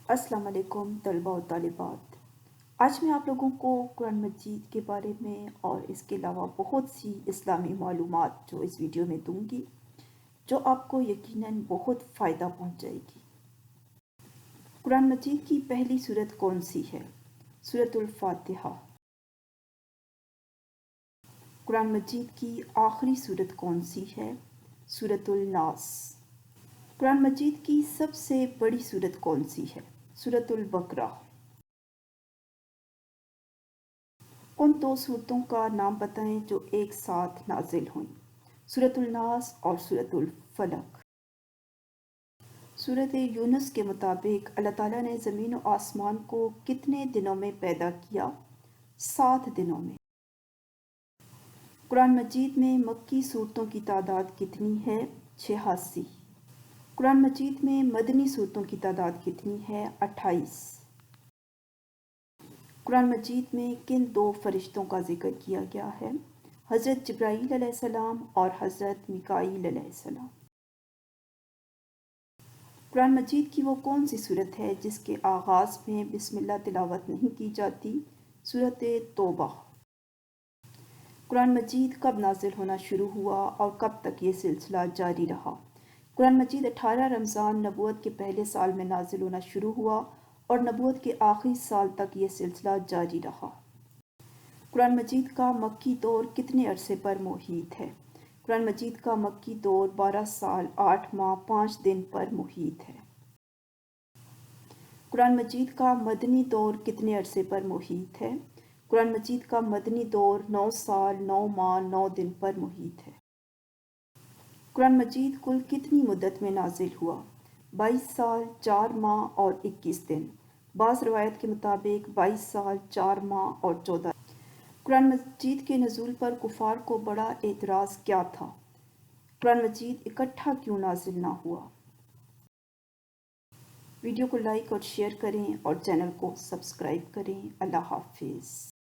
अस्सलाम वालेकुम तलबा और तालिबात। आज मैं आप लोगों को कुरान मजीद के बारे में और इसके अलावा बहुत सी इस्लामी मालूमात जो इस वीडियो में दूंगी, जो आपको यकीनन बहुत फ़ायदा पहुंचाएगी। कुरान मजीद की पहली सूरत कौन सी है? सूरतुल फातिहा। कुरान मजीद की आखिरी सूरत कौन सी है? सूरतुल नास। कुरान मजीद की सबसे बड़ी सूरत कौन सी है? सूरतुल बकरा। उन दो सूरतों का नाम बताएं जो एक साथ नाजिल हुई, सूरतुल नास और सूरतुल फलक। सूरत यूनुस के मुताबिक अल्लाह ताला ने ज़मीन और आसमान को कितने दिनों में पैदा किया? 7 दिनों में। कुरान मजीद में मक्की सूरतों की तादाद कितनी है? 86। कुरान मजीद में मदनी सूरतों की तादाद कितनी है? 28। कुरान मजीद में किन दो फरिश्तों का जिक्र किया गया है? हज़रत जिब्राईल अलैहिस्सलाम और हज़रत मिकाईल अलैहिस्सलाम। कुरान मजीद की वो कौन सी सूरत है जिसके आगाज़ में बिस्मिल्लाह तिलावत नहीं की जाती? सूरत तौबा। कुरान मजीद कब नाजिल होना शुरू हुआ और कब तक ये सिलसिला जारी रहा? कुरान मजीद 18 रमज़ान नबूवत के पहले साल में नाजिल होना शुरू हुआ और नबूवत के आखिरी साल तक ये सिलसिला जारी रहा। कुरान मजीद का मक्की दौर कितने अरसे पर मुहीत है? कुरान मजीद का मक्की दौर 12 साल 8 माह 5 दिन पर मुहीत है। कुरान मजीद का मदनी दौर कितने अरसे पर मुहीत है? कुरान मजीद का मदनी दौर 9 साल 9 माह 9 दिन पर मुहीत है। कुरान मजीद कुल कितनी मुद्दत में नाजिल हुआ? 22 साल 4 माह और 21 दिन। बाज़ रवायत के मुताबिक 22 साल 4 माह और 14। कुरान मजीद के नज़ूल पर कुफ़ार को बड़ा एतराज़ क्या था? कुरान मजीद इकट्ठा क्यों नाजिल ना हुआ? वीडियो को लाइक और शेयर करें और चैनल को सब्सक्राइब करें। अल्लाह हाफिज़।